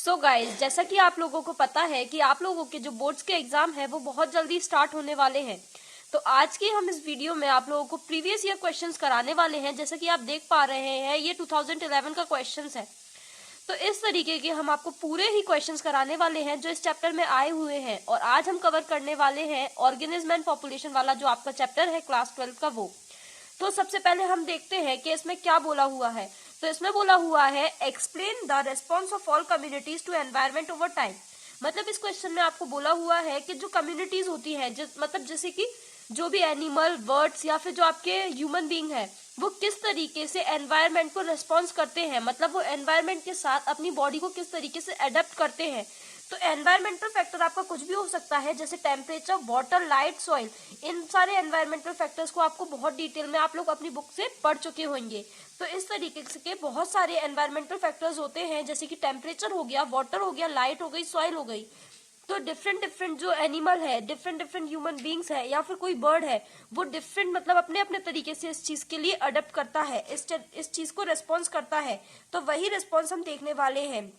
So guys, जैसा कि आप लोगों को पता है कि आप लोगों के जो बोर्ड्स के एग्जाम है वो बहुत जल्दी स्टार्ट होने वाले हैं। तो आज की हम इस वीडियो में आप लोगों को प्रीवियस ईयर क्वेश्चंस कराने वाले हैं। जैसा कि आप देख पा रहे हैं, ये 2011 का क्वेश्चंस है। तो इस तरीके के हम आपको पूरे ही क्वेश्चंस कराने वाले हैं जो इस चैप्टर में आए हुए हैं। और आज हम कवर करने वाले हैं ऑर्गेनिज्म एंड पॉपुलेशन वाला जो आपका चैप्टर है क्लास 12 का वो। तो सबसे पहले हम देखते हैं कि इसमें क्या बोला हुआ है। तो इसमें बोला हुआ है explain the response of all communities to environment over time. मतलब इस क्वेश्चन में आपको बोला हुआ है कि जो कम्युनिटीज होती है, मतलब जैसे कि जो भी एनिमल, बर्ड्स या फिर जो आपके ह्यूमन बीइंग है, वो किस तरीके से एनवायरमेंट को रेस्पॉन्स करते हैं, मतलब वो एनवायरमेंट के साथ अपनी बॉडी को किस तरीके से अडेप्ट करते हैं। तो एनवायरमेंटल फैक्टर आपका कुछ भी हो सकता है, जैसे टेम्परेचर, वाटर, लाइट, सॉइल। इन सारे एनवायरमेंटल फैक्टर्स को आपको बहुत डिटेल में आप लोग अपनी बुक से पढ़ चुके होंगे। तो इस तरीके के बहुत सारे एनवायरमेंटल फैक्टर्स होते हैं, जैसे कि टेम्परेचर हो गया, वाटर हो गया, लाइट हो गई, सॉइल हो गई। तो डिफरेंट जो एनिमल है, डिफरेंट ह्यूमन बींग्स है या फिर कोई बर्ड है, वो डिफरेंट मतलब अपने अपने तरीके से इस चीज के लिए अडेप्ट करता है, इस चीज को रेस्पॉन्स करता है। तो वही रिस्पॉन्स हम देखने वाले हैं।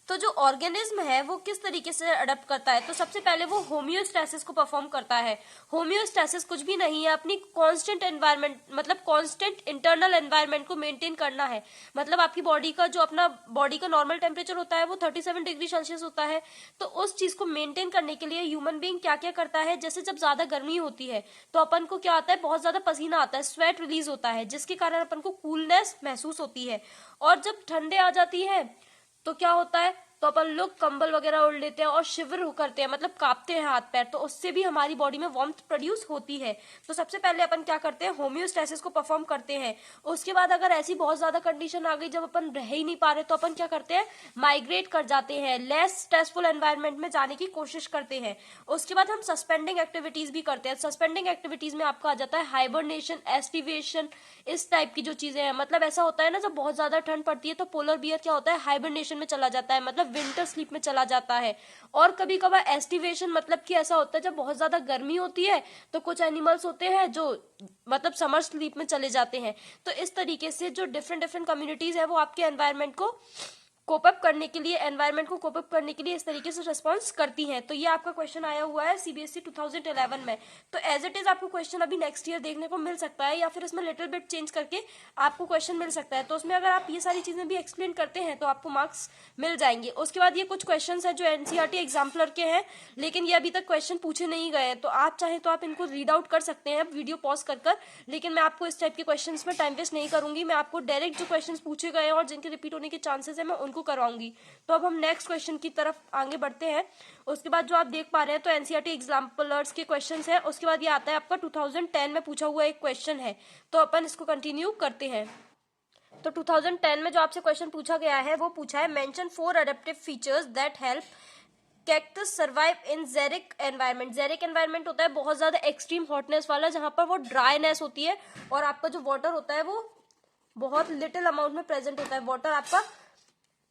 तो जो ऑर्गेनिज्म है वो किस तरीके से अडेप्ट करता है, तो सबसे पहले वो होम्योस्टैसिस को परफॉर्म करता है। होम्योस्टैसिस कुछ भी नहीं है, अपनी कांस्टेंट एनवायरनमेंट, मतलब कांस्टेंट इंटरनल एनवायरनमेंट को मेंटेन करना है। मतलब आपकी बॉडी का जो अपना बॉडी का नॉर्मल टेम्परेचर होता है वो 37 डिग्री सेल्सियस होता है। तो उस चीज को मेंटेन करने के लिए ह्यूमन बीइंग क्या क्या करता है, जैसे जब ज्यादा गर्मी होती है तो अपन को क्या आता है, बहुत ज्यादा पसीना आता है, स्वेट रिलीज होता है, जिसके कारण अपन को कूलनेस महसूस होती है। और जब ठंडे आ जाती है तो क्या होता है, तो अपन लोग कंबल वगैरह ओढ़ लेते हैं और शिवर करते हैं, मतलब कांपते हैं हाथ पैर। तो उससे भी हमारी बॉडी में वार्मथ प्रोड्यूस होती है। तो सबसे पहले अपन क्या करते हैं, होम्योस्टैसिस को परफॉर्म करते हैं। उसके बाद अगर ऐसी बहुत ज्यादा कंडीशन आ गई जब अपन रह ही नहीं पा रहे, तो अपन क्या करते हैं, माइग्रेट कर जाते हैं, लेस स्ट्रेसफुल एनवायरनमेंट में जाने की कोशिश करते हैं। उसके बाद हम सस्पेंडिंग एक्टिविटीज भी करते हैं। सस्पेंडिंग एक्टिविटीज में आपका आ जाता है हाइबरनेशन, एस्टिवेशन, इस टाइप की जो चीजें हैं। मतलब ऐसा होता है ना, जब बहुत ज्यादा ठंड पड़ती है तो पोलर बियर क्या होता है, हाइबरनेशन में चला जाता है, मतलब विंटर स्लीप में चला जाता है। और कभी कभार एस्टिवेशन, मतलब कि ऐसा होता है जब बहुत ज्यादा गर्मी होती है तो कुछ एनिमल्स होते हैं जो मतलब समर स्लीप में चले जाते हैं। तो इस तरीके से जो डिफरेंट कम्युनिटीज है वो आपके एनवायरमेंट को कोपअप करने के लिए, एनवायरमेंट को कोपअप करने के लिए इस तरीके से रिस्पॉन्स करती हैं। तो ये आपका क्वेश्चन आया हुआ है सीबीएसई 2011 में। तो एज इट इज आपको क्वेश्चन अभी नेक्स्ट ईयर देखने को मिल सकता है, या फिर इसमें लिटिल बिट चेंज करके आपको क्वेश्चन मिल सकता है। तो उसमें अगर आप ये सारी चीजें भी एक्सप्लेन करते हैं तो आपको मार्क्स मिल जाएंगे। उसके बाद ये कुछ क्वेश्चन है जो एनसीईआरटी एग्जाम्पलर के हैं, लेकिन ये अभी तक क्वेश्चन पूछे नहीं गए। तो आप चाहें तो आप इनको रीड आउट कर सकते हैं वीडियो पॉज कर। लेकिन मैं आपको इस टाइप के क्वेश्चन में टाइम वेस्ट नहीं करूंगी। मैं आपको डायरेक्ट जो क्वेश्चन पूछे गए हैं और जिनके रिपीट होने के चांसेस है, मैं उनको करवाऊंगी। तो अब हम नेक्स्ट क्वेश्चन की तरफ आगे बढ़ते हैं। उसके बाद जो आप देख पा रहे हैं, तो एनसीईआरटी एग्जाम्पलर्स के क्वेश्चंस हैं। उसके बाद ये आता है आपका 2010 में पूछा हुआ एक क्वेश्चन है, तो अपन इसको कंटिन्यू करते हैं। तो 2010 में जो आपसे क्वेश्चन पूछा गया है वो पूछा है, mention 4 adaptive features that help cactus survive in xeric environment. Xeric environment होता है बहुत ज्यादा एक्सट्रीम हॉटनेस वाला, जहां पर वो ड्राईनेस होती है और आपका जो वाटर होता है वो बहुत लिटिल अमाउंट में प्रेजेंट होता है। वाटर आपका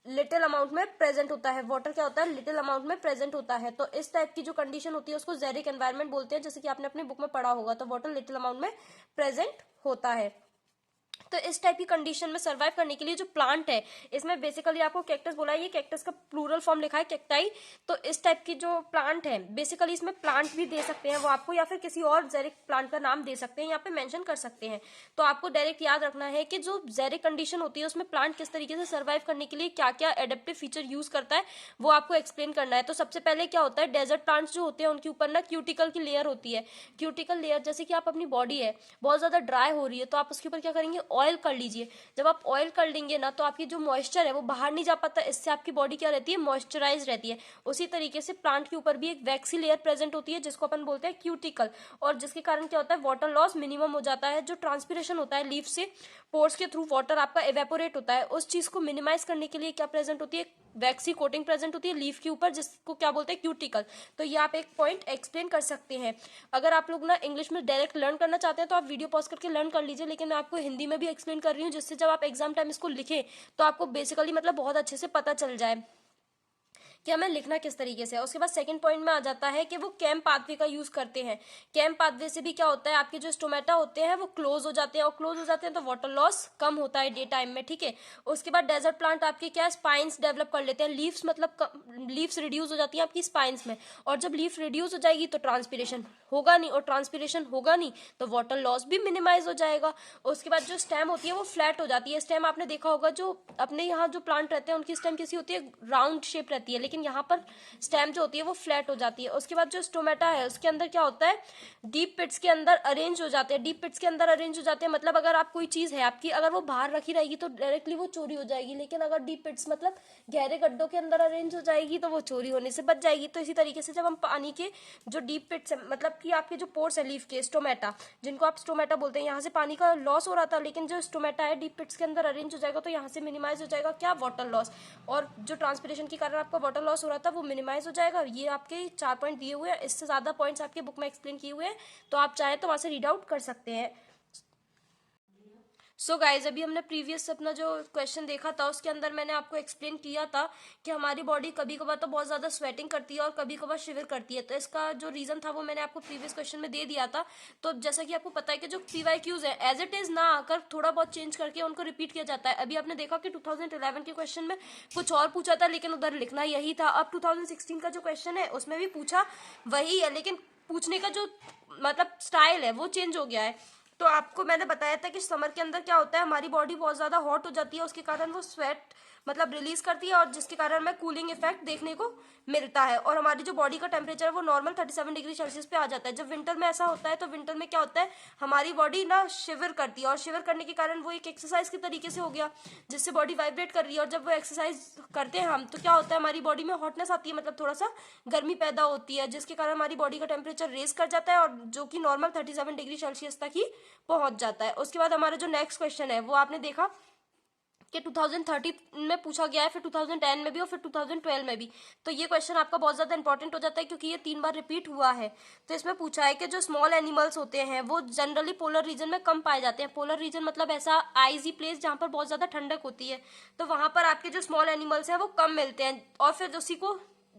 लिटिल अमाउंट में प्रेजेंट होता है, वाटर क्या होता है, लिटिल अमाउंट में प्रेजेंट होता है। तो इस टाइप की जो कंडीशन होती है उसको जेरिक एनवायरनमेंट बोलते हैं, जैसे कि आपने अपनी बुक में पढ़ा होगा। तो वाटर लिटिल अमाउंट में प्रेजेंट होता है। तो इस टाइप की कंडीशन में सर्वाइव करने के लिए जो प्लांट है, इसमें बेसिकली आपको कैक्टस बोला है, ये कैक्टस का प्लूरल फॉर्म लिखा है कैक्टाई। तो इस टाइप की जो प्लांट है, बेसिकली इसमें प्लांट भी दे सकते हैं वो आपको, या फिर किसी और जेरिक प्लांट का नाम दे सकते हैं, यहाँ पे मेंशन कर सकते हैं। तो आपको डायरेक्ट याद रखना है कि जो जेरिक कंडीशन होती है उसमें प्लांट किस तरीके से सर्वाइव करने के लिए क्या क्या एडेप्टिव फीचर यूज करता है वो आपको एक्सप्लेन करना है। तो सबसे पहले क्या होता है, डेजर्ट प्लांट्स जो होते हैं उनके ऊपर ना क्यूटिकल की लेयर होती है। क्यूटिकल लेयर, जैसे कि आप अपनी बॉडी है बहुत ज्यादा ड्राई हो रही है तो आप उसके ऊपर क्या करेंगे, ऑयल कर लीजिए। जब आप ऑयल कर लेंगे ना तो आपकी जो मॉइस्चर है वो बाहर नहीं जा पाता, इससे आपकी बॉडी क्या रहती है, मॉइस्चराइज रहती है। उसी तरीके से प्लांट के ऊपर भी एक वैक्सी लेयर प्रेजेंट होती है जिसको अपन बोलते हैं क्यूटिकल, और जिसके कारण क्या होता है, वाटर लॉस मिनिमम हो जाता है। जो ट्रांसपिरेशन होता है लीफ से, पोर्स के थ्रू वाटर आपका एवेपोरेट होता है, उस चीज को मिनिमाइज करने के लिए क्या प्रेजेंट होती है, वैक्सी कोटिंग प्रेजेंट होती है लीफ के ऊपर, जिसको क्या बोलते हैं, क्यूटिकल। तो ये आप एक पॉइंट एक्सप्लेन कर सकते हैं। अगर आप लोग ना इंग्लिश में डायरेक्ट लर्न करना चाहते हैं तो आप वीडियो पॉज करके लर्न कर लीजिए, लेकिन मैं आपको हिंदी में भी एक्सप्लेन कर रही हूँ, जिससे जब आप एग्जाम टाइम इसको लिखें तो आपको बेसिकली मतलब बहुत अच्छे से पता चल जाए कि हमें लिखना किस तरीके से है। उसके बाद सेकंड पॉइंट में आ जाता है कि वो कैम पाथवे का यूज करते हैं। कैम पाथवे से भी क्या होता है, आपके जो स्टोमेटा होते हैं वो क्लोज हो जाते हैं, और क्लोज हो जाते हैं तो वाटर लॉस कम होता है डे टाइम में, ठीक है। उसके बाद डेजर्ट प्लांट आपके क्या स्पाइंस डेवलप कर लेते हैं, लीव्स मतलब लीव्स रिड्यूस हो जाती है आपकी स्पाइंस में, और जब लीफ रिड्यूस हो जाएगी तो ट्रांसपिरेशन होगा नहीं, और ट्रांसपिरेशन होगा नहीं तो वाटर लॉस भी मिनिमाइज हो जाएगा। उसके बाद जो स्टेम होती है वो फ्लैट हो जाती है। स्टेम आपने देखा होगा जो अपने यहाँ जो प्लांट रहते हैं उनकी स्टेम कैसी होती है, राउंड शेप रहती है, लेकिन यहाँ पर स्टेम जो होती है वो फ्लैट हो जाती है। उसके बाद जो स्टोमेटा है उसके अंदर क्या होता है, डीप पिट्स के अंदर अरेंज हो जाते हैं। डीप पिट्स के अंदर अरेंज हो जाते हैं मतलब अगर आप कोई चीज है आपकी, अगर वो बाहर रखी रहेगी तो डायरेक्टली वो चोरी हो जाएगी, लेकिन अगर डीप पिट्स मतलब गहरे गड्ढों के अंदर अरेंज हो जाएगी तो वो चोरी होने से बच जाएगी। तो इसी तरीके से जब हम पानी के जो डीप पिट्स है, मतलब कि आपके जो पोर्स है लीफ के, स्टोमेटा जिनको आप स्टोमेटा बोलते हैं, यहाँ से पानी का लॉस हो रहा था, लेकिन जो स्टोमेटा है डीप पिट्स के अंदर अरेंज हो जाएगा तो यहाँ से मिनिमाइज हो जाएगा क्या, वाटर लॉस, और जो ट्रांसपिरेशन के कारण आपका वाटर लॉस हो रहा था वो मिनिमाइज हो जाएगा। ये आपके 4 पॉइंट दिए हुए हैं, इससे ज्यादा पॉइंट्स आपके बुक में एक्सप्लेन किए हुए हैं, तो आप चाहें तो वहां से रीड आउट कर सकते हैं। सो गाइज, अभी हमने प्रीवियस अपना जो क्वेश्चन देखा था उसके अंदर मैंने आपको एक्सप्लेन किया था कि हमारी बॉडी कभी कभार तो बहुत ज्यादा स्वेटिंग करती है और कभी कभार शिवर करती है। तो इसका जो रीजन था वो मैंने आपको प्रीवियस क्वेश्चन में दे दिया था। तो जैसा कि आपको पता है कि जो PYQs है एज इट इज ना आकर थोड़ा बहुत चेंज करके उनको रिपीट किया जाता है। अभी आपने देखा कि 2011 के क्वेश्चन में कुछ और पूछा था लेकिन उधर लिखना यही था। अब 2016 का जो क्वेश्चन है उसमें भी पूछा वही है, लेकिन पूछने का जो मतलब स्टाइल है वो चेंज हो गया है। तो आपको मैंने बताया था कि समर के अंदर क्या होता है, हमारी बॉडी बहुत ज्यादा हॉट हो जाती है, उसके कारण वो स्वेट मतलब रिलीज करती है, और जिसके कारण हमें कूलिंग इफेक्ट देखने को मिलता है, और हमारी जो बॉडी का टेम्परेचर है वो नॉर्मल 37 डिग्री सेल्सियस पे आ जाता है। जब विंटर में ऐसा होता है तो विंटर में क्या होता है, हमारी बॉडी ना शिवर करती है, और शिवर करने के कारण वो एक एक्सरसाइज के तरीके से हो गया जिससे बॉडी वाइब्रेट कर रही है, और जब वो एक्सरसाइज करते हैं हम तो क्या होता है, हमारी बॉडी में हॉटनेस आती है, मतलब थोड़ा सा गर्मी पैदा होती है, जिसके कारण हमारी बॉडी का टेम्परेचर रेज कर जाता है, और जो कि नॉर्मल 37 डिग्री सेल्सियस तक ही पहुंच जाता है। उसके बाद हमारा जो नेक्स्ट क्वेश्चन है वो आपने देखा कि 2030 में पूछा गया है, फिर 2010 में भी और फिर 2012 में भी। तो ये क्वेश्चन आपका बहुत ज्यादा इंपॉर्टेंट हो जाता है क्योंकि ये 3 बार रिपीट हुआ है। तो इसमें पूछा है कि जो स्मॉल एनिमल्स होते हैं वो जनरली पोलर रीजन में कम पाए जाते हैं। पोलर रीजन मतलब ऐसा आइजी प्लेस जहां पर बहुत ज्यादा ठंडक होती है, तो वहां पर आपके जो स्मॉल एनिमल्स हैं वो कम मिलते हैं। और फिर उसी को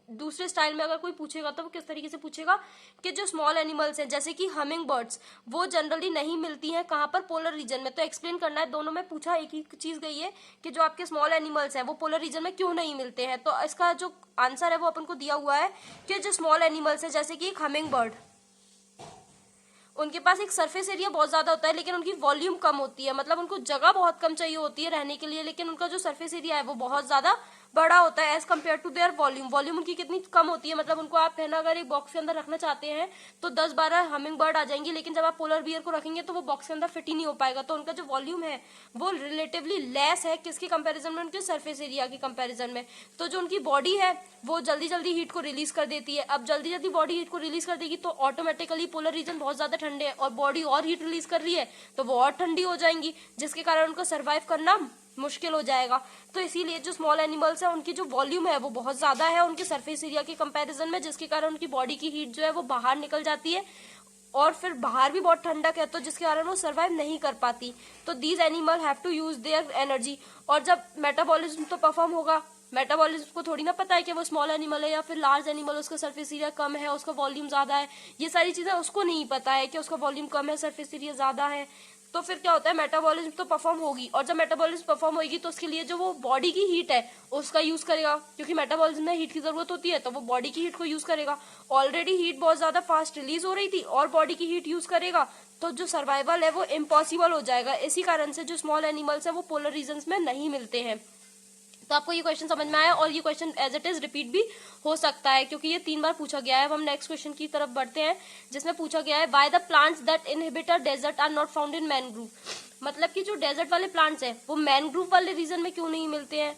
दूसरे स्टाइल में अगर कोई पूछेगा तो वो किस तरीके से पूछेगा कि जो स्मॉल एनिमल्स हैं जैसे कि हमिंग बर्ड्स वो जनरली नहीं मिलती हैं कहाँ पर, पोलर रीजन में। तो एक्सप्लेन करना है, दोनों में पूछा एक ही चीज गई है कि जो आपके स्मॉल एनिमल्स हैं वो पोलर रीजन में क्यों नहीं मिलते हैं। तो इसका जो आंसर है वो अपन को दिया हुआ है कि जो स्मॉल एनिमल्स है जैसे कि एक हमिंग बर्ड, उनके पास एक सरफेस एरिया बहुत ज्यादा होता है लेकिन उनकी वॉल्यूम कम होती है, मतलब उनको जगह बहुत कम चाहिए होती है रहने के लिए, लेकिन उनका जो सरफेस एरिया है वो बहुत ज्यादा बड़ा होता है as compare to their volume. Volume उनकी कितनी कम होती है, मतलब उनको आप है ना अगर एक बॉक्स के अंदर रखना चाहते हैं तो 10-12 हमिंग बर्ड आ जाएंगी, लेकिन जब आप पोलर बियर को रखेंगे तो वो बॉक्स के अंदर फिट ही नहीं हो पाएगा। तो उनका जो वॉल्यूम है वो रिलेटिवली लेस है किसके कंपेरिजन में, उनके सरफेस एरिया के कंपेरिजन में। तो जो उनकी बॉडी है वो जल्दी जल्दी हीट को रिलीज कर देती है। अब जल्दी जल्दी बॉडी हीट को रिलीज कर देगी तो ऑटोमेटिकली पोलर रीजन बहुत ज्यादा ठंडे है और बॉडी और हीट रिलीज कर रही है तो वो और ठंडी हो जाएंगी, जिसके कारण उनको सर्वाइव करना मुश्किल हो जाएगा। तो इसीलिए जो स्मॉल एनिमल्स है उनकी जो वॉल्यूम है वो बहुत ज्यादा है उनके सरफेस एरिया के कंपैरिजन में, जिसके कारण उनकी बॉडी की हीट जो है वो बाहर निकल जाती है, और फिर बाहर भी बहुत ठंडक है तो जिसके कारण वो सर्वाइव नहीं कर पाती। तो these animal have to use their energy, और जब मेटाबॉलिज्म तो परफॉर्म होगा, मेटाबॉलिज्म को थोड़ी ना पता है कि वो स्मॉल एनिमल है या फिर लार्ज एनिमल, उसका सरफेस एरिया कम है उसका वॉल्यूम ज्यादा है, ये सारी चीजें उसको नहीं पता है कि उसका वॉल्यूम कम है सरफेस एरिया ज्यादा है। तो फिर क्या होता है, मेटाबॉलिज्म तो परफॉर्म होगी, और जब मेटाबॉलिज्म परफॉर्म होगी तो उसके लिए जो वो बॉडी की हीट है उसका यूज करेगा, क्योंकि मेटाबॉलिज्म में हीट की जरूरत होती है तो वो बॉडी की हीट को यूज करेगा। ऑलरेडी हीट बहुत ज्यादा फास्ट रिलीज हो रही थी और बॉडी की हीट यूज करेगा तो जो सर्वाइवल है वो इम्पॉसिबल हो जाएगा। इसी कारण से जो स्मॉल एनिमल्स है वो पोलर रीजन्स में नहीं मिलते हैं। तो आपको ये क्वेश्चन समझ में आया, और ये question as it is repeat भी हो सकता है क्योंकि ये 3 बार पूछा गया है। अब हम नेक्स्ट क्वेश्चन की तरफ बढ़ते हैं जिसमें पूछा गया है why the plants that inhibit a desert are not found in mangrove, मतलब कि जो डेजर्ट वाले प्लांट्स हैं वो मैनग्रूव वाले रीजन में क्यों नहीं मिलते हैं।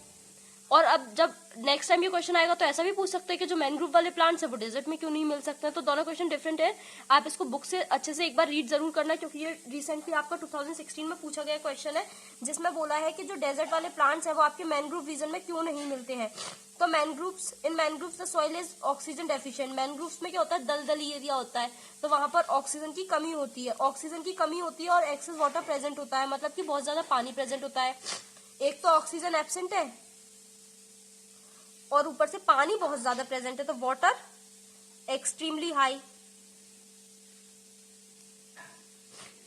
और अब जब नेक्स्ट टाइम ये क्वेश्चन आएगा तो ऐसा भी पूछ सकते हैं कि जो मैनग्रूव वाले प्लांट्स है वो डेजर्ट में क्यों नहीं मिल सकते हैं। तो दोनों क्वेश्चन डिफरेंट है, आप इसको बुक से अच्छे से एक बार रीड जरूर करना क्योंकि ये रिसेंटली आपका 2016 में पूछा गया क्वेश्चन है जिसमें बोला है कि जो डेजर्ट वाले प्लांट्स है वो आपके मैनग्रूव रीजन में क्यों नहीं मिलते हैं। तो mangroves, in mangroves the soil is oxygen deficient. Mangroves में क्या होता है, दलदली एरिया होता है तो वहां पर ऑक्सीजन की कमी होती है, ऑक्सीजन की कमी होती है और एक्सेस वाटर प्रेजेंट होता है, मतलब कि बहुत ज्यादा पानी प्रेजेंट होता है। एक तो ऑक्सीजन एब्सेंट है और ऊपर से पानी बहुत ज्यादा प्रेजेंट है, तो वाटर एक्सट्रीमली हाई।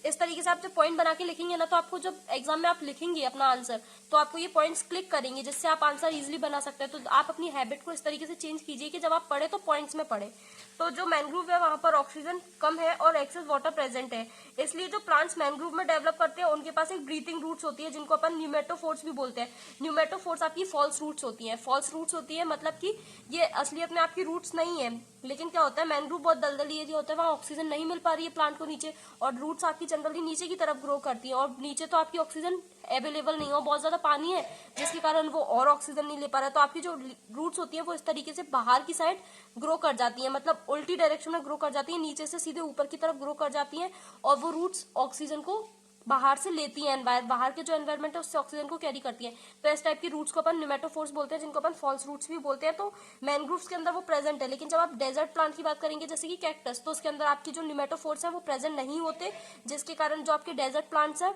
इस तरीके से आप जब पॉइंट बना के लिखेंगे ना, तो आपको जब एग्जाम में आप लिखेंगे अपना आंसर, तो आपको ये पॉइंट्स क्लिक करेंगे, जिससे आप आंसर इजीली बना सकते हैं। तो आप अपनी हैबिट को इस तरीके से चेंज कीजिए कि जब आप पढ़े तो पॉइंट्स में पढ़े। तो जो मैंग्रोव है वहां पर ऑक्सीजन कम है और एक्सेस वाटर प्रेजेंट है, इसलिए जो प्लांट्स मैंग्रोव में डेवलप करते हैं उनके पास एक ब्रीथिंग रूट्स होती है, जिनको अपन न्यूमेटोफोर्स भी बोलते हैं। न्यूमेटोफोर्स आपकी फॉल्स रूट्स होती है। फॉल्स रूट्स होती है मतलब कि ये असलियत में आपकी रूट्स नहीं है, लेकिन क्या होता है मैंग्रोव बहुत दलदली एरिया होता है, वहां ऑक्सीजन नहीं मिल पा रही है प्लांट को नीचे, और रूट्स आपकी जनरली नीचे की तरफ ग्रो करती है, और नीचे तो आपकी ऑक्सीजन अवेलेबल नहीं हो, बहुत ज्यादा पानी है जिसके कारण वो और ऑक्सीजन नहीं ले पा रहा है। तो आपकी जो रूट्स होती है वो इस तरीके से बाहर की साइड ग्रो कर जाती है, मतलब उल्टी डायरेक्शन में ग्रो कर जाती है, नीचे से सीधे ऊपर की तरफ ग्रो कर जाती है, और वो रूट्स ऑक्सीजन को बाहर से लेती है, बाहर के जो एनवायरमेंट है उससे ऑक्सीजन को कैरी करती है। तो इस टाइप की रूट्स को अपन न्यूमेटोफोर्स बोलते हैं, जिनको अपन फॉल्स रूट्स भी बोलते हैं। तो मैंग्रोव्स के अंदर वो प्रेजेंट है, लेकिन जब आप डेजर्ट प्लांट की बात करेंगे जैसे कि कैक्टस, तो उसके अंदर आपकी जो न्यूमेटोफोर्स है वो प्रेजेंट नहीं होते, जिसके कारण जो आपके डेजर्ट प्लांट्स है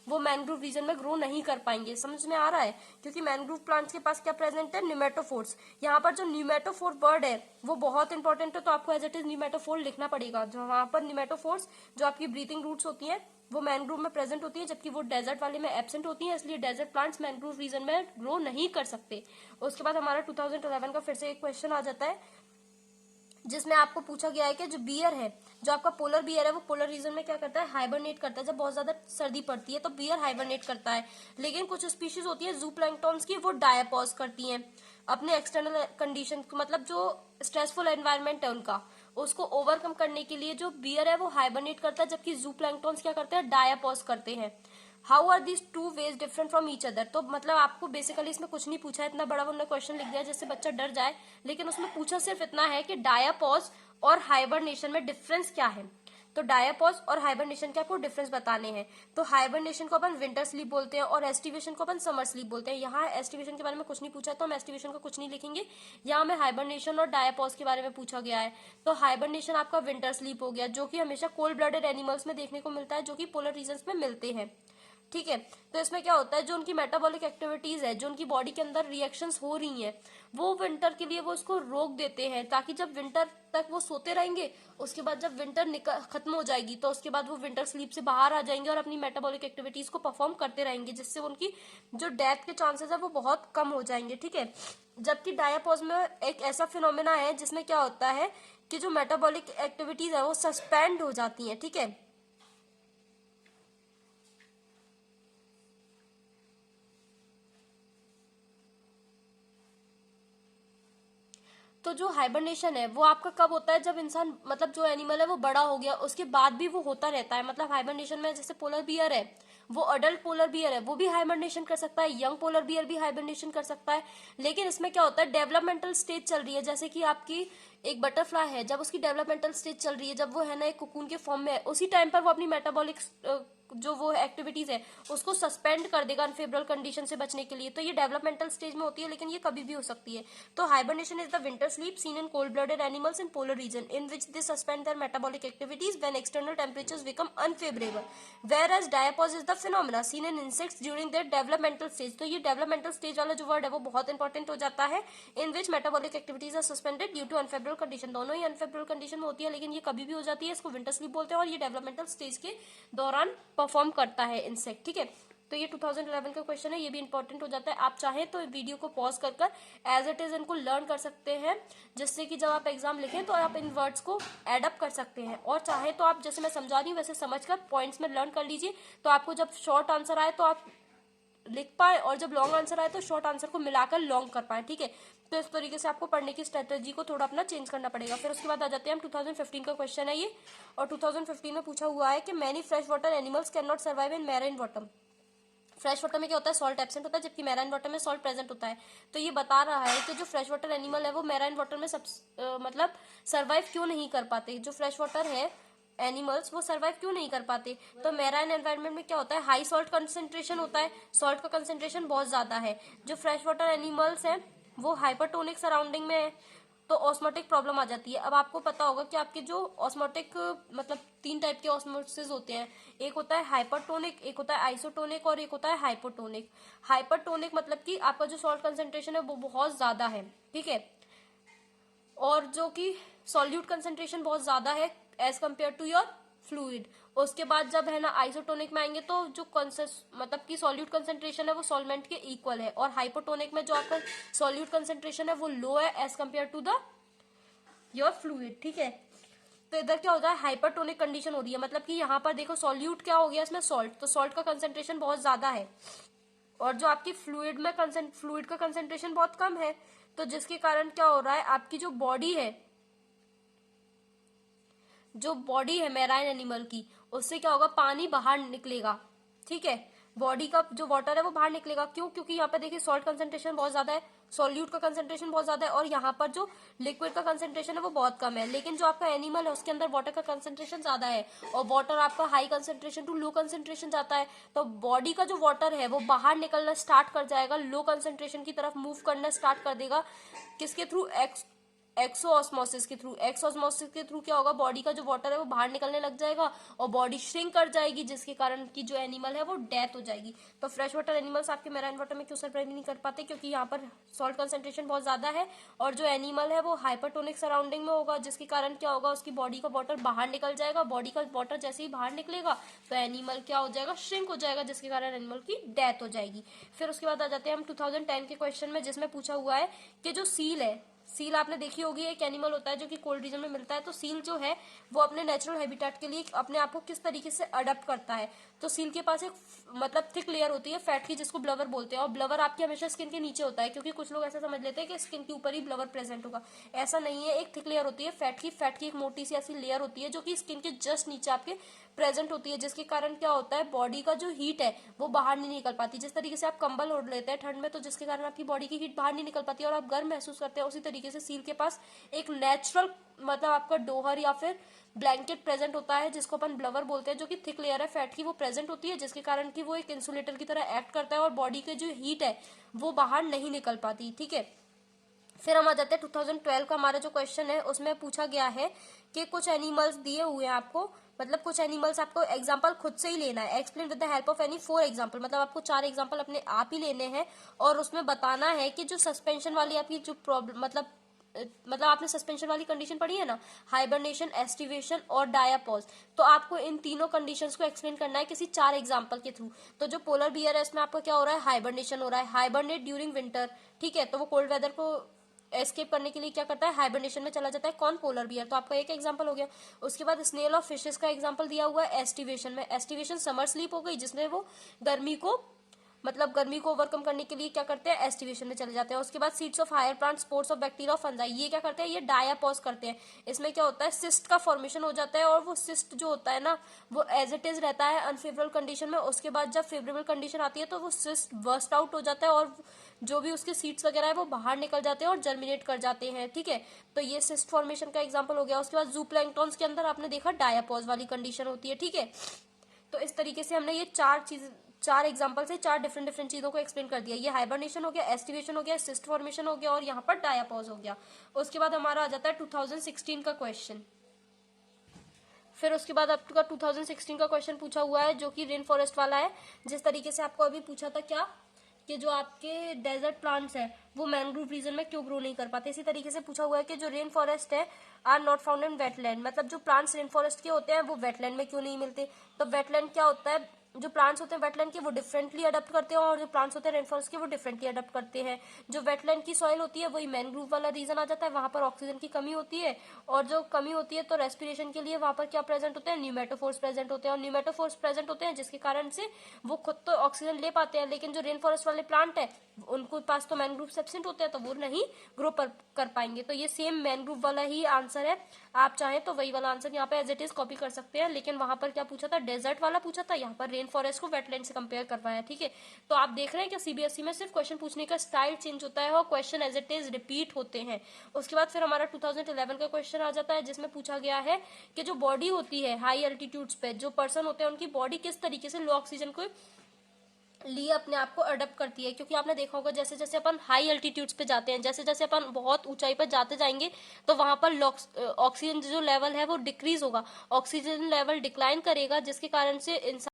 वो मैंग्रोव रीजन में ग्रो नहीं कर पाएंगे। समझ में आ रहा है? क्योंकि मैंग्रोव प्लांट्स के पास क्या प्रेजेंट है? न्यूमेटोफोर्स। यहाँ पर जो न्यूमेटोफोर वर्ड है वो बहुत इंपॉर्टेंट है, तो आपको एज इट इज न्यूमेटोफोर लिखना पड़ेगा। जो वहां पर न्यूमेटोफोर्स जो आपकी ब्रीथिंग रूट्स होती है वो मैंग्रोव में प्रेजेंट होती है, जबकि वो डेजर्ट वाले में एब्सेंट होती है, इसलिए डेजर्ट प्लांट्स मैंग्रोव रीजन में ग्रो नहीं कर सकते। उसके बाद हमारा 2011 का फिर से एक क्वेश्चन आ जाता है, जिसमें आपको पूछा गया है कि जो बियर है, जो आपका पोलर बियर है, वो पोलर रीजन में क्या करता है? हाइबरनेट करता है। जब बहुत ज्यादा सर्दी पड़ती है तो बियर हाइबरनेट करता है, लेकिन कुछ स्पीशीज होती है जूप्लैंक्टॉन्स की, वो डायपॉज करती हैं अपने एक्सटर्नल कंडीशन, मतलब जो स्ट्रेसफुल एनवायरनमेंट है उनका, उसको ओवरकम करने के लिए जो बियर है वो हाइबरनेट करता है, जबकि जूप्लैंक्टॉन्स क्या करते हैं? डायपॉज करते हैं। How are these two ways different from each other? तो मतलब आपको बेसिकली इसमें कुछ नहीं पूछा है, इतना बड़ा उन्होंने क्वेश्चन लिख दिया जिससे बच्चा डर जाए, लेकिन उसमें पूछा सिर्फ इतना है कि डायापॉज और हाइबरनेशन में डिफरेंस क्या है। तो डायापॉज और हाइबरनेशन के आपको डिफरेंस बताने हैं। तो हाइबरनेशन को अपन विंटर स्लीप बोलते हैं और एस्टिवेशन को अपन समर स्लीप बोलते हैं। यहाँ एस्टिवेशन के बारे में कुछ नहीं पूछा, तो हम एस्टिवेशन को कुछ नहीं लिखेंगे। यहाँ में हाइबरनेशन और डायापॉज के बारे में पूछा गया है। तो हाइबरनेशन आपका विंटर स्लीप हो गया, जो कि हमेशा कोल्ड ब्लडेड एनिमल्स में देखने को मिलता है, जो कि पोलर रीजन्स में मिलते हैं। ठीक है, तो इसमें क्या होता है, जो उनकी मेटाबॉलिक एक्टिविटीज है, जो उनकी बॉडी के अंदर रिएक्शंस हो रही हैं, वो विंटर के लिए वो इसको रोक देते हैं, ताकि जब विंटर तक वो सोते रहेंगे, उसके बाद जब विंटर खत्म हो जाएगी तो उसके बाद वो विंटर स्लीप से बाहर आ जाएंगे और अपनी मेटाबॉलिक एक्टिविटीज को परफॉर्म करते रहेंगे, जिससे उनकी जो डेथ के चांसेस है वो बहुत कम हो जाएंगे। ठीक है, जबकि डायापॉज में एक ऐसा फिनोमेना है जिसमें क्या होता है कि जो मेटाबॉलिक एक्टिविटीज है वो सस्पेंड हो जाती है। ठीक है, तो जो हाइबरनेशन है वो आपका कब होता है? जब इंसान, मतलब जो एनिमल है वो बड़ा हो गया, उसके बाद भी वो होता रहता है। मतलब हाइबरनेशन में जैसे पोलर बियर है, वो अडल्ट पोलर बियर है, वो भी हाइबरनेशन कर सकता है, यंग पोलर बियर भी हाइबरनेशन कर सकता है। लेकिन इसमें क्या होता है, डेवलपमेंटल स्टेज चल रही है, जैसे कि आपकी एक बटरफ्लाई है, जब उसकी डेवलपमेंटल स्टेज चल रही है, जब वो है ना एक कोकून के फॉर्म में है, उसी टाइम पर वो अपनी मेटाबॉलिक जो वो एक्टिविटीज है उसको सस्पेंड कर देगा अनफेवरेबल कंडीशन से बचने के लिए। तो ये डेवलपमेंटल स्टेज में होती है, लेकिन ये कभी भी हो सकती है। तो hibernation is the winter sleep seen in cold blooded animals in polar region in which they suspend their metabolic activities when external temperatures become unfavourable, whereas diapause is the phenomena seen in insects during their developmental stage. तो ये developmental stage वाला जो word है वो बहुत important हो जाता है, in which metabolic activities are suspended due to unfavourable condition. दोनों ही अनफेवरेबल कंडीशन में होती है, लेकिन ये कभी भी हो जाती है, इसको विंटर स्लीप बोलते हैं, और ये डेवलपमेंटल स्टेज के दौरान परफॉर्म करता है इंसेक्ट। ठीक है, तो ये 2011 का क्वेश्चन है, ये भी इंपॉर्टेंट हो जाता है। आप चाहें तो वीडियो को पॉज कर एज इट इज इनको लर्न कर सकते हैं, जिससे कि जब आप एग्जाम लिखें तो आप इन वर्ड्स को एडअप कर सकते हैं, और चाहे तो आप जैसे मैं समझा रही हूँ वैसे समझकर पॉइंट्स में लर्न कर लीजिए, तो आपको जब शॉर्ट आंसर आए तो आप लिख पाए, और जब लॉन्ग आंसर आए तो शॉर्ट आंसर को मिलाकर लॉन्ग कर पाए। ठीक है, तो इस तरीके से आपको पढ़ने की स्ट्रेटेजी को थोड़ा अपना चेंज करना पड़ेगा। फिर उसके बाद आ जाते हैं हम 2015 का क्वेश्चन है ये, और 2015 में पूछा हुआ है कि many fresh water animals can not survive in marine water. Fresh water में क्या होता है, सॉल्ट एब्सेंट होता है, जबकि मैराइन वाटर में सॉल्ट प्रेजेंट होता है। तो ये बता रहा है कि जो फ्रेश वाटर एनिमल है वो मैराइन वाटर में मतलब सर्वाइव क्यों नहीं कर पाते। जो फ्रेश वाटर है एनिमल्स वो सर्वाइव क्यों नहीं कर पाते। तो मैराइन एनवायरनमेंट में क्या होता है, हाई सॉल्ट कंसेंट्रेशन होता है, सॉल्ट का कंसेंट्रेशन बहुत ज्यादा है। जो फ्रेश वाटर एनिमल्स हैं वो हाइपरटोनिक सराउंडिंग में है, तो ऑस्मोटिक प्रॉब्लम आ जाती है। अब आपको पता होगा कि आपके जो ऑस्मोटिक मतलब 3 टाइप के ऑस्मोसिस होते हैं, एक होता है हाइपरटोनिक, एक होता है आइसोटोनिक और एक होता है हाइपोटोनिक। हाइपरटोनिक मतलब कि आपका जो सॉल्ट कंसेंट्रेशन है वो बहुत ज्यादा है, ठीक है, और जो कि सॉल्यूट कंसेंट्रेशन बहुत ज्यादा है as compare to your fluid. उसके बाद जब है ना आइसोटोनिक में आएंगे तो जो मतलब कि सॉल्यूट कंसेंट्रेशन है वो सॉल्वेंट के इक्वल है, और हाइपोटोनिक में जो आपका सॉल्यूट कंसेंट्रेशन है वो लो है as compare to the your fluid, ठीक है। तो इधर क्या होता है, हाइपरटोनिक कंडीशन हो रही है, मतलब कि यहाँ पर देखो सॉल्यूट क्या हो गया इसमें, सॉल्ट, तो सॉल्ट का कंसेंट्रेशन बहुत ज्यादा है, और जो आपकी फ्लूइड में फ्लूइड का कंसेंट्रेशन बहुत कम है। तो जिसके कारण क्या हो रहा है, आपकी जो बॉडी है मैराइन एनिमल की, उससे क्या होगा, पानी बाहर निकलेगा, ठीक है, बॉडी का जो वाटर है वो बाहर निकलेगा। क्यों? क्योंकि यहाँ पे देखिए सॉल्ट कंसेंट्रेशन बहुत ज्यादा है, सॉल्यूट का कंसेंट्रेशन बहुत ज्यादा है, और यहाँ पर जो लिक्विड का कंसेंट्रेशन है वो बहुत कम है। लेकिन जो आपका एनिमल है उसके अंदर वाटर का कंसेंट्रेशन ज्यादा है, और वाटर आपका high concentration to low concentration जाता है, तो बॉडी का जो वाटर है वो बाहर निकलना स्टार्ट कर जाएगा, लो कंसेंट्रेशन की तरफ मूव करना स्टार्ट कर देगा। किसके थ्रू? एक्सोऑस्मोसिस के थ्रू। एक्सोऑस्मोसिस के थ्रू क्या होगा, बॉडी का जो वाटर है वो बाहर निकलने लग जाएगा और बॉडी श्रिंक कर जाएगी, जिसके कारण की जो एनिमल है वो डेथ हो जाएगी। तो फ्रेश वाटर एनिमल्स आपके मैराइन वाटर में क्यों सरवाइव नहीं कर पाते? क्योंकि यहाँ पर सॉल्ट कंसेंट्रेशन बहुत ज्यादा है, और जो एनिमल है वो हाइपरटोनिक सराउंडिंग में होगा, जिसके कारण क्या होगा, उसकी बॉडी का वाटर बाहर निकल जाएगा। बॉडी का वाटर जैसे ही बाहर निकलेगा तो एनिमल क्या हो जाएगा, श्रिंक हो जाएगा, जिसके कारण एनिमल की डेथ हो जाएगी। फिर उसके बाद आ जाते हैं हम 2010 के क्वेश्चन में, जिसमें पूछा हुआ है कि जो सील है, सील आपने देखी होगी, एक एनिमल होता है जो कि कोल्ड रीजन में मिलता है। तो सील जो है वो अपने नेचुरल हैबिटेट के लिए अपने आप को किस तरीके से अडेप्ट करता है? तो सील के पास एक मतलब थिक लेयर होती है फैट की, जिसको ब्लवर बोलते हैं, और ब्लवर आपकी हमेशा स्किन के नीचे होता है, क्योंकि कुछ लोग ऐसा समझ लेते हैं कि स्किन के ऊपर ही ब्लवर प्रेजेंट होगा। ऐसा नहीं है, एक थिक लेयर होती है फैट की एक मोटी सी ऐसी लेयर होती है जो कि स्किन के जस्ट नीचे आपके प्रेजेंट होती है, जिसके कारण क्या होता है, बॉडी का जो हीट है वो बाहर नहीं निकल पाती। जिस तरीके से आप कंबल ओढ़ लेते हैं ठंड में, तो जिसके कारण आपकी बॉडी की हीट बाहर नहीं निकल पाती और आप गर्म महसूस करते हैं, उसी तरीके से सील के पास एक नेचुरल मतलब आपका डोहर या फिर ब्लैंकेट प्रेजेंट होता है, जिसको अपन ब्लवर बोलते हैं, जो कि थिक लेयर है फैट की, वो प्रेजेंट होती है, जिसके कारण की वो एक इंसुलेटर की तरह एक्ट करता है और बॉडी के जो हीट है वो बाहर नहीं निकल पाती, ठीक है। फिर हम आ जाते हैं 2012 का हमारा जो क्वेश्चन है, उसमें पूछा गया है कि कुछ एनिमल्स दिए हुए हैं आपको, मतलब कुछ एनिमल्स आपको एग्जांपल खुद से ही लेना है, explain with the help of any 4 example, मतलब आपको 4 एग्जांपल अपने आप ही लेने हैं, और उसमें बताना है कि जो सस्पेंशन वाली आपकी जो प्रॉब्लम मतलब आपने सस्पेंशन वाली कंडीशन पढ़ी है ना, हाइबरनेशन, एस्टिवेशन और डायापॉज, तो आपको इन तीनों कंडीशंस को एक्सप्लेन करना है किसी 4 एग्जांपल के थ्रू। तो जो पोलर बियर है इसमें आपका क्या हो रहा है, हाइबरनेशन हो रहा है, हाइबरनेट ड्यूरिंग विंटर, ठीक है, तो वो कोल्ड वेदर को एस्केप करने के लिए क्या करता है, हाइबरनेशन में चला जाता है। कौन? पोलर बियर, तो आपका एक एग्जांपल हो गया। उसके बाद स्नेल और फिशेस का एग्जांपल दिया हुआ है एस्टिवेशन में। एस्टिवेशन समर स्लीप हो गई, जिसमें वो गर्मी को ओवरकम करने के लिए क्या करते हैं, एस्टिवेशन में चले जाते हैं। उसके बाद seeds of higher plant, spores of bacteria, fungi, ये क्या करते हैं, ये डायापॉज करते हैं। इसमें क्या होता है, सिस्ट का फॉर्मेशन हो जाता है, और वो सिस्ट जो होता है ना वो एज इट इज रहता है अनफेवरेबल कंडीशन में। उसके बाद जब फेवरेबल कंडीशन आती है तो वो सिस्ट बर्स्ट आउट हो जाता है, और जो भी उसके सीड्स वगैरह है वो बाहर निकल जाते हैं और जर्मिनेट कर जाते हैं, ठीक है। तो ये सिस्ट फॉर्मेशन का एग्जाम्पल हो गया। उसके बाद जूप्लैंक्टॉन्स के अंदर आपने देखा डायापॉज वाली कंडीशन होती है, ठीक है। तो इस तरीके से हमने ये 4 एग्जांपल से 4 डिफरेंट चीजों को एक्सप्लेन कर दिया। ये हाइबरनेशन हो गया, एस्टिवेशन हो गया, सिस्ट फॉर्मेशन हो गया, और यहाँ पर डायापॉज हो गया। उसके बाद हमारा आ जाता है 2016 का क्वेश्चन। फिर उसके बाद आपका 2016 का क्वेश्चन पूछा हुआ है जो कि रेन फॉरेस्ट वाला है। जिस तरीके से आपको अभी पूछा था क्या कि जो आपके डेजर्ट प्लांट्स है वो मैंग्रोव रीजन में क्यों ग्रो नहीं कर पाते, इसी तरीके से पूछा हुआ है कि जो रेन फॉरेस्ट है are not found in wetland, मतलब जो प्लांट्स रेन फॉरेस्ट के होते हैं वो वेटलैंड में क्यों नहीं मिलते। तो वेटलैंड क्या होता है, जो प्लांट्स होते हैं वेटलैंड के वो डिफरेंटली अडेप्ट करते हैं, और जो प्लांट्स होते हैं रेन फॉरेस्ट के वो डिफरेंटली अडेप्ट करते हैं। जो वेटलैंड की सॉइल होती है वही मैंग्रोव वाला रीजन आ जाता है, वहां पर ऑक्सीजन की कमी होती है, और जो कमी होती है तो रेस्पिरेशन के लिए वहां पर क्या प्रेजेंट होते हैं, न्यूमेटोफोर्स प्रेजेंट होते हैं, और न्यूमेटोफोर्स प्रेजेंट होते हैं जिसके कारण से वो खुद तो ऑक्सीजन ले पाते हैं, लेकिन जो रेन फॉरेस्ट वाले प्लांट है उनको पास तो मैंग्रोव एब्सेंट होते हैं तो वो नहीं ग्रो कर पाएंगे। तो ये सेम मैंग्रोव वाला ही आंसर है, आप चाहें तो वही वाला आंसर यहाँ पे एज इट इज कॉपी कर सकते हैं, लेकिन वहां पर क्या पूछा था, डेजर्ट वाला पूछा था, यहाँ पर रेन फॉरेस्ट को वेटलैंड से कंपेयर करवाया, ठीक है। तो आप देख रहे हैं कि सीबीएसई में सिर्फ क्वेश्चन पूछने का स्टाइल चेंज होता है और question as it is repeat होते हैं। उसके बाद फिर हमारा 2011 का क्वेश्चन आ जाता है जिसमें पूछा गया है कि जो बॉडी होती है हाई एल्टीट्यूड्स पे जो पर्सन होते हैं उनकी बॉडी किस तरीके से लो ऑक्सीजन को लिए अपने आप को अडप्ट करती है। क्योंकि आपने देखा होगा जैसे जैसे अपन हाई अल्टीट्यूड्स पे जाते हैं, जैसे जैसे अपन बहुत ऊंचाई पर जाते जाएंगे, तो वहां पर ऑक्सीजन जो लेवल है वो डिक्रीज होगा, ऑक्सीजन लेवल डिक्लाइन करेगा, जिसके कारण से इंसान